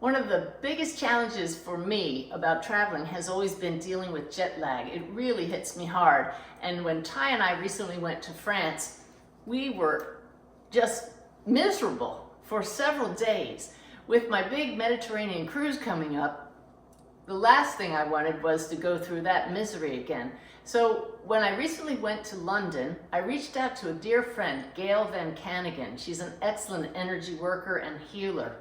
One of the biggest challenges for me about traveling has always been dealing with jet lag. It really hits me hard. And when Ty and I recently went to France, we were just miserable for several days. With my big Mediterranean cruise coming up, the last thing I wanted was to go through that misery again. So when I recently went to London, I reached out to a dear friend, Gail Van Canagan. She's an excellent energy worker and healer.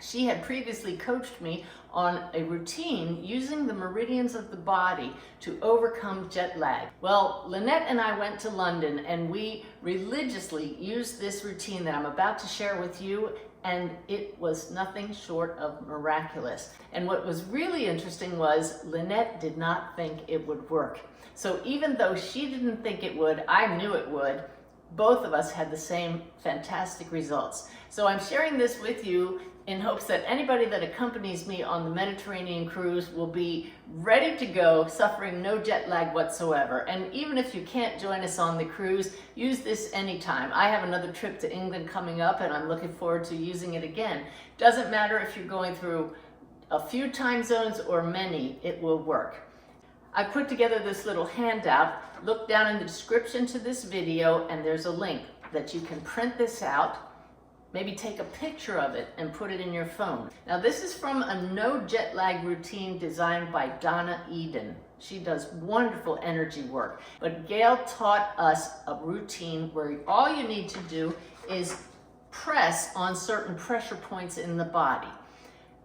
She had previously coached me on a routine using the meridians of the body to overcome jet lag. Well, Lynette and I went to London and we religiously used this routine that I'm about to share with you, and it was nothing short of miraculous. And what was really interesting was Lynette did not think it would work. So even though she didn't think it would, I knew it would. Both of us had the same fantastic results. So I'm sharing this with you in hopes that anybody that accompanies me on the Mediterranean cruise will be ready to go, suffering no jet lag whatsoever. And even if you can't join us on the cruise, use this anytime. I have another trip to England coming up and I'm looking forward to using it again. Doesn't matter if you're going through a few time zones or many, it will work. I put together this little handout. Look down in the description to this video and there's a link that you can print this out. Maybe take a picture of it and put it in your phone. Now this is from a no jet lag routine designed by Donna Eden. She does wonderful energy work. But Gail taught us a routine where all you need to do is press on certain pressure points in the body.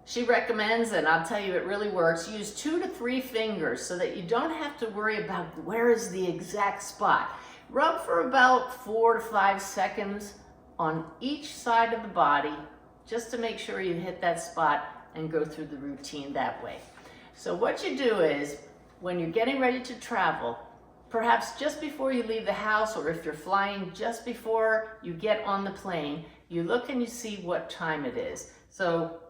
She recommends, and I'll tell you it really works, use 2 to 3 fingers so that you don't have to worry about where is the exact spot. Rub for about 4 to 5 seconds on each side of the body, just to make sure you hit that spot and go through the routine that way. So what you do is, when you're getting ready to travel, perhaps just before you leave the house, or if you're flying just before you get on the plane, you look and you see what time it is. So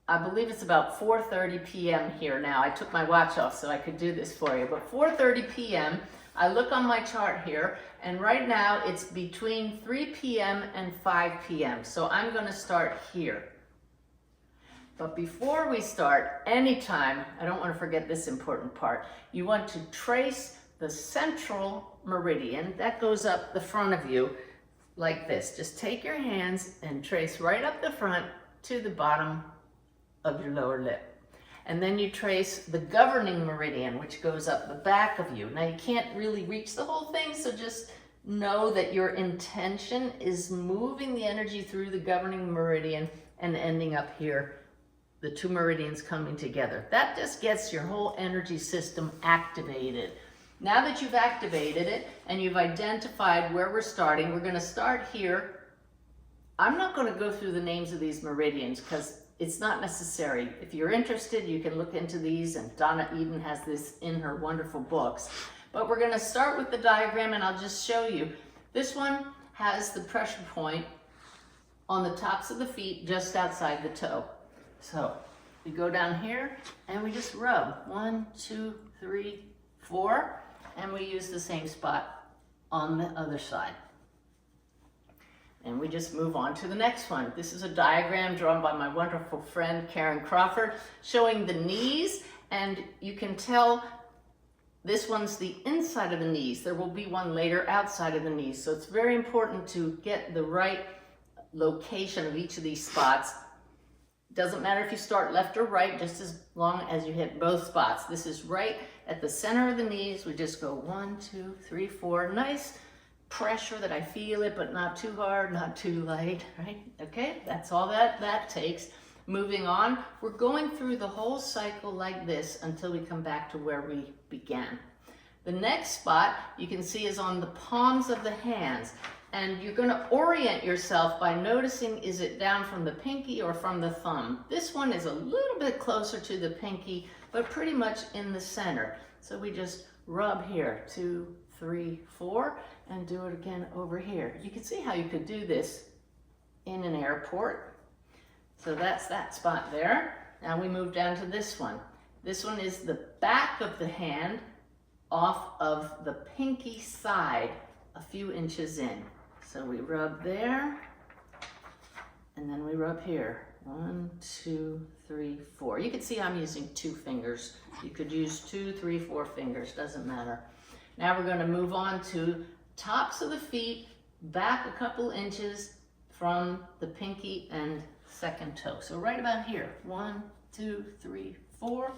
I believe it's about 4:30 p.m. here now. I took my watch off so I could do this for you, but 4:30 p.m. I look on my chart here, and right now it's between 3 p.m. and 5 p.m. So I'm going to start here. But before we start, anytime, I don't want to forget this important part, you want to trace the central meridian that goes up the front of you like this. Just take your hands and trace right up the front to the bottom of your lower lip. And then you trace the governing meridian, which goes up the back of you. Now you can't really reach the whole thing, so just know that your intention is moving the energy through the governing meridian and ending up here, the 2 meridians coming together. That just gets your whole energy system activated. Now that you've activated it and you've identified where we're starting, we're going to start here. I'm not going to go through the names of these meridians because it's not necessary. If you're interested, you can look into these, and Donna Eden has this in her wonderful books. But we're going to start with the diagram, and I'll just show you. This one has the pressure point on the tops of the feet just outside the toe. So we go down here and we just rub 1, 2, 3, 4, and we use the same spot on the other side. And we just move on to the next one. This is a diagram drawn by my wonderful friend Karen Crawford, showing the knees, and you can tell this one's the inside of the knees. There will be one later outside of the knees. So it's very important to get the right location of each of these spots. Doesn't matter if you start left or right, just as long as you hit both spots. This is right at the center of the knees. We just go 1, 2, 3, 4. Nice pressure that I feel it, but not too hard, not too light, right? Okay, that's all that takes. Moving on, we're going through the whole cycle like this until we come back to where we began. The next spot you can see is on the palms of the hands, and you're going to orient yourself by noticing, is it down from the pinky or from the thumb? This one is a little bit closer to the pinky, but pretty much in the center. So we just rub here, 2, 3, 4, and do it again over here. You can see how you could do this in an airport. So that's that spot there. Now we move down to this one. This one is the back of the hand off of the pinky side, a few inches in. So we rub there and then we rub here. 1, 2, 3, 4. You can see I'm using 2 fingers. You could use 2, 3, 4 fingers, doesn't matter. Now we're going to move on to tops of the feet, back a couple inches from the pinky and second toe. So right about here. 1, 2, 3, 4.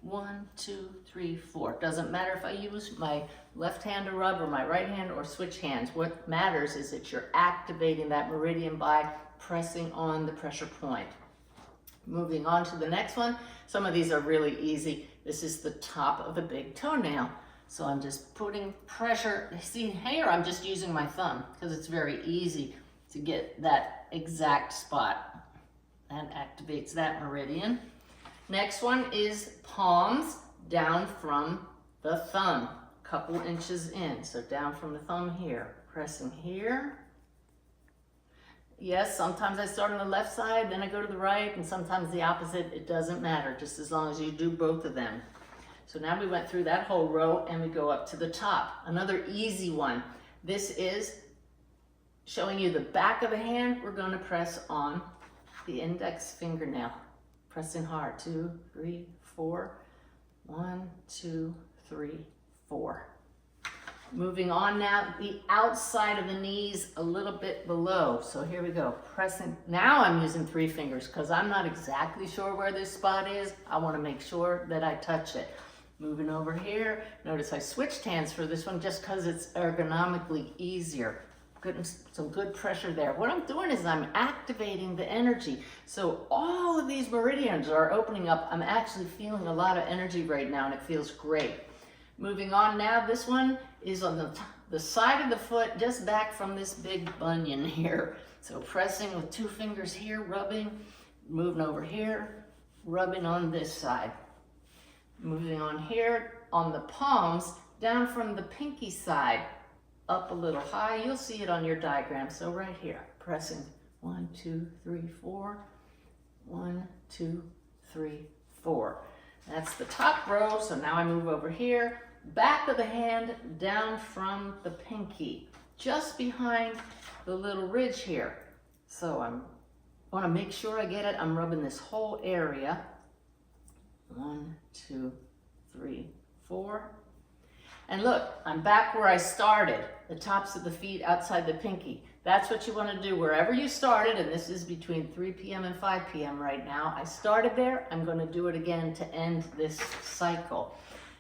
1, 2, 3, 4. Doesn't matter if I use my left hand to rub or my right hand or switch hands. What matters is that you're activating that meridian by pressing on the pressure point. Moving on to the next one. Some of these are really easy. This is the top of the big toenail. So I'm just putting pressure. See here, I'm just using my thumb because it's very easy to get that exact spot. That activates that meridian. Next one is palms down from the thumb, couple inches in. So down from the thumb here, pressing here. Yes, sometimes I start on the left side, then I go to the right, and sometimes the opposite. It doesn't matter, just as long as you do both of them. So now we went through that whole row and we go up to the top. Another easy one. This is showing you the back of the hand. We're going to press on the index fingernail. Pressing hard. 2, 3, 4. 1, 2, 3, 4. Moving on now, the outside of the knees a little bit below. So here we go. Pressing. Now I'm using 3 fingers because I'm not exactly sure where this spot is. I want to make sure that I touch it. Moving over here. Notice I switched hands for this one just because it's ergonomically easier. Some good pressure there. What I'm doing is I'm activating the energy. So all of these meridians are opening up. I'm actually feeling a lot of energy right now and it feels great. Moving on now, this one is on the side of the foot, just back from this big bunion here. So pressing with 2 fingers here, rubbing, moving over here, rubbing on this side. Moving on here, on the palms, down from the pinky side, up a little high. You'll see it on your diagram. So right here, pressing 1, 2, 3, 4. 1, 2, 3, 4. That's the top row. So now I move over here, back of the hand down from the pinky, just behind the little ridge here. So I want to make sure I get it. I'm rubbing this whole area. 1, 2, 3, 4. And look, I'm back where I started, the tops of the feet outside the pinky. That's what you want to do wherever you started, and this is between 3 p.m. and 5 p.m. right now. I started there. I'm going to do it again to end this cycle.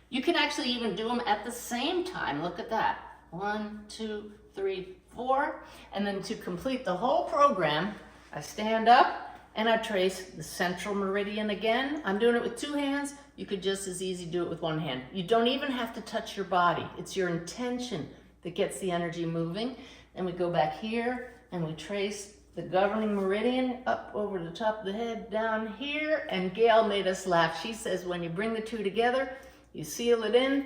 You can actually even do them at the same time. Look at that. 1, 2, 3, 4. And then to complete the whole program, I stand up and I trace the central meridian again. I'm doing it with 2 hands. You could just as easy do it with 1 hand. You don't even have to touch your body. It's your intention that gets the energy moving. And we go back here and we trace the governing meridian up over the top of the head down here. And Gail made us laugh. She says when you bring the 2 together, you seal it in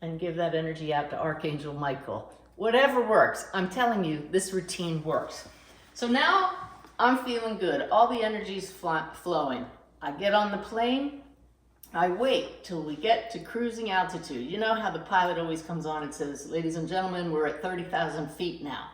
and give that energy out to Archangel Michael. Whatever works. I'm telling you, this routine works. So now I'm feeling good. All the energy's flowing. I get on the plane. I wait till we get to cruising altitude. You know how the pilot always comes on and says, ladies and gentlemen, we're at 30,000 feet now.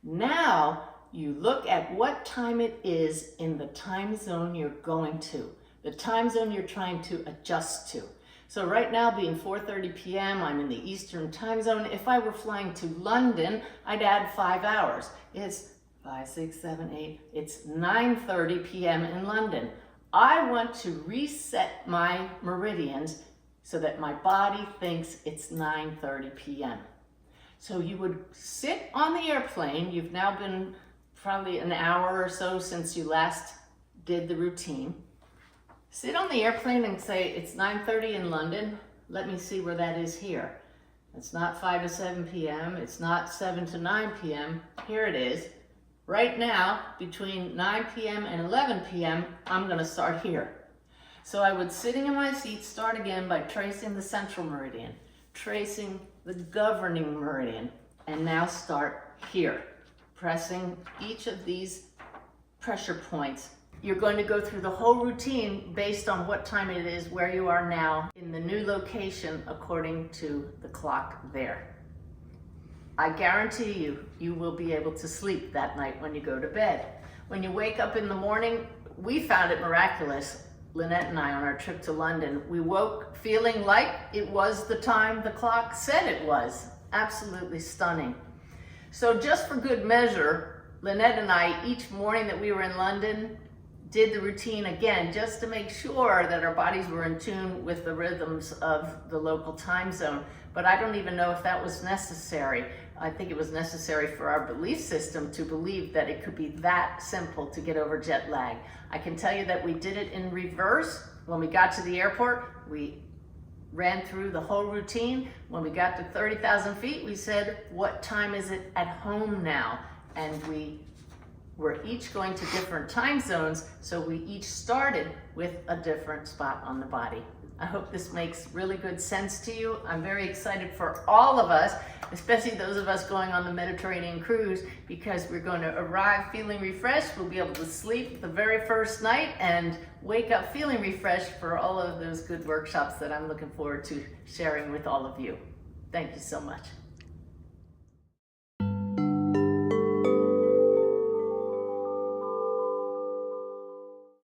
Now you look at what time it is in the time zone you're going to, the time zone you're trying to adjust to. So right now being 4:30 p.m., I'm in the Eastern time zone. If I were flying to London, I'd add 5 hours. It's 5, 6, 7, 8. It's 9:30 p.m. in London. I want to reset my meridians so that my body thinks it's 9:30 p.m. So you would sit on the airplane. You've now been probably an hour or so since you last did the routine. Sit on the airplane and say, it's 9:30 in London. Let me see where that is here. It's not 5 to 7 p.m. It's not 7 to 9 p.m. Here it is. Right now, between 9 p.m. and 11 p.m., I'm going to start here. So I would, sitting in my seat, start again by tracing the central meridian, tracing the governing meridian, and now start here, pressing each of these pressure points. You're going to go through the whole routine based on what time it is, where you are now, in the new location according to the clock there. I guarantee you, you will be able to sleep that night when you go to bed. When you wake up in the morning, we found it miraculous, Lynette and I, on our trip to London. We woke feeling like it was the time the clock said it was. Absolutely stunning. So just for good measure, Lynette and I, each morning that we were in London, did the routine again, just to make sure that our bodies were in tune with the rhythms of the local time zone. But I don't even know if that was necessary. I think it was necessary for our belief system to believe that it could be that simple to get over jet lag. I can tell you that we did it in reverse. When we got to the airport, we ran through the whole routine. When we got to 30,000 feet, we said, what time is it at home now? And we were each going to different time zones, so we each started with a different spot on the body. I hope this makes really good sense to you. I'm very excited for all of us, especially those of us going on the Mediterranean cruise, because we're going to arrive feeling refreshed. We'll be able to sleep the very first night and wake up feeling refreshed for all of those good workshops that I'm looking forward to sharing with all of you. Thank you so much.